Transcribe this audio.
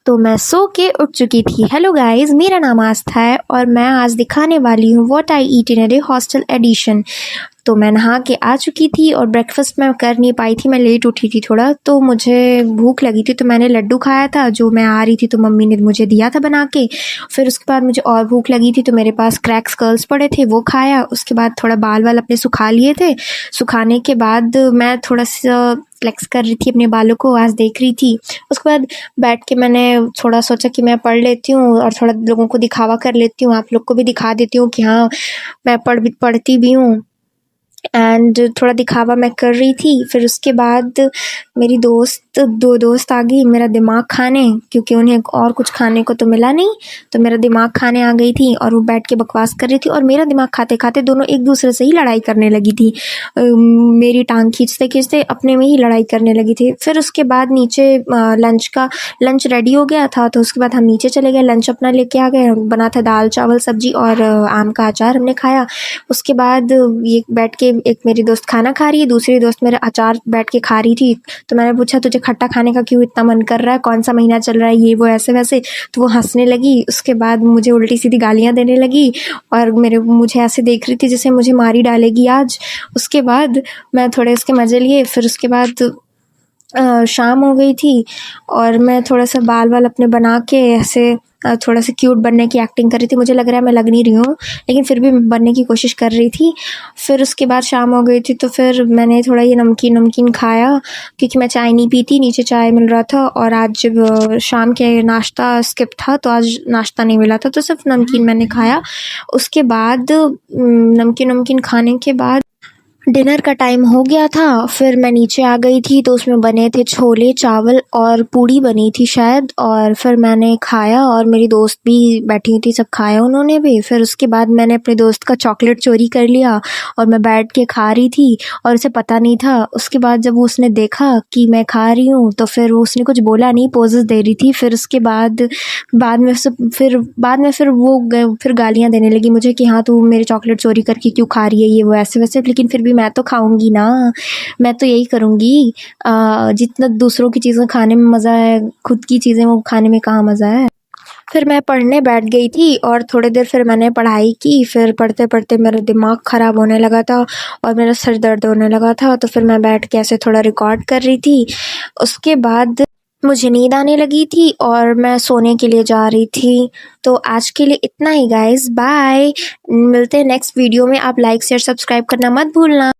तो मैं सो के उठ चुकी थी। हेलो गाइस, मेरा नाम आस्था है और मैं आज दिखाने वाली हूँ what I eat in a day hostel edition. तो मैं नहा के आ चुकी थी और ब्रेकफास्ट मैं कर नहीं पाई थी, मैं लेट उठी थी थोड़ा, तो मुझे भूख लगी थी तो मैंने लड्डू खाया था। जो मैं आ रही थी तो मम्मी ने मुझे दिया था बना के। फिर उसके बाद मुझे और भूख लगी थी तो मेरे पास क्रैक्स कर्ल्स पड़े थे, वो खाया। उसके बाद थोड़ा बाल वाल अपने सुखा लिए थे। सुखाने के बाद मैं थोड़ा सा फ्लेक्स कर रही थी अपने बालों को, आज देख रही थी। उसके बाद बैठ के मैंने थोड़ा सोचा कि मैं पढ़ लेती हूँ और थोड़ा लोगों को दिखावा कर लेती हूँ, आप लोग को भी दिखा देती हूँ कि हाँ मैं पढ़ती भी हूँ। एंड थोड़ा दिखावा मैं कर रही थी। फिर उसके बाद मेरी दो दोस्त आ गई मेरा दिमाग खाने, क्योंकि उन्हें और कुछ खाने को तो मिला नहीं, तो मेरा दिमाग खाने आ गई थी और वो बैठ के बकवास कर रही थी। और मेरा दिमाग खाते खाते दोनों एक दूसरे से ही लड़ाई करने लगी थी। मेरी टांग खींचते खींचते अपने में ही लड़ाई करने लगी थी। फिर उसके बाद नीचे लंच रेडी हो गया था, तो उसके बाद हम नीचे चले गए, लंच अपना लेके आ गए। बना था दाल चावल सब्जी और आम का अचार, हमने खाया। उसके बाद ये बैठ के एक मेरी दोस्त खाना खा रही है, दूसरी दोस्त मेरा अचार बैठ के खा रही थी। तो मैंने पूछा तुझे खट्टा खाने का क्यों इतना मन कर रहा है, कौन सा महीना चल रहा है, ये वो ऐसे वैसे। तो वो हंसने लगी। उसके बाद मुझे उल्टी सीधी गालियाँ देने लगी और मुझे ऐसे देख रही थी जैसे मुझे मारी डालेगी आज। उसके बाद मैं थोड़े उसके मज़े लिए। फिर उसके बाद शाम हो गई थी और मैं थोड़ा सा बाल वाल अपने बना के ऐसे थोड़ा सा क्यूट बनने की एक्टिंग कर रही थी। मुझे लग रहा है मैं लग नहीं रही हूँ, लेकिन फिर भी बनने की कोशिश कर रही थी। फिर उसके बाद शाम हो गई थी तो फिर मैंने थोड़ा ये नमकीन खाया, क्योंकि मैं चाय नहीं पीती, नीचे चाय मिल रहा था। और आज जब शाम के नाश्ता स्किप था तो आज नाश्ता नहीं मिला था, तो सिर्फ नमकीन मैंने खाया। उसके बाद नमकीन खाने के बाद डिनर का टाइम हो गया था। फिर मैं नीचे आ गई थी तो उसमें बने थे छोले चावल और पूड़ी बनी थी शायद, और फिर मैंने खाया और मेरी दोस्त भी बैठी थी, सब खाया उन्होंने भी। फिर उसके बाद मैंने अपने दोस्त का चॉकलेट चोरी कर लिया और मैं बैठ के खा रही थी और उसे पता नहीं था। उसके बाद जब उसने देखा कि मैं खा रही हूँ तो फिर उसने कुछ बोला नहीं, पोजेस दे रही थी। फिर उसके बाद फिर वो फिर गालियाँ देने लगी मुझे कि हाँ तू मेरे चॉकलेट चोरी करके क्यों खा रही है, ये वो ऐसे वैसे। लेकिन फिर भी मैं तो खाऊंगी ना, मैं तो यही करूँगी। जितना दूसरों की चीज़ें खाने में मज़ा है, खुद की चीज़ें वो खाने में कहाँ मज़ा है। फिर मैं पढ़ने बैठ गई थी और थोड़ी देर फिर मैंने पढ़ाई की। फिर पढ़ते पढ़ते मेरा दिमाग ख़राब होने लगा था और मेरा सर दर्द होने लगा था, तो फिर मैं बैठ के ऐसे थोड़ा रिकॉर्ड कर रही थी। उसके बाद मुझे नींद आने लगी थी और मैं सोने के लिए जा रही थी। तो आज के लिए इतना ही गाइस, बाय। मिलते हैं नेक्स्ट वीडियो में। आप लाइक शेयर सब्सक्राइब करना मत भूलना।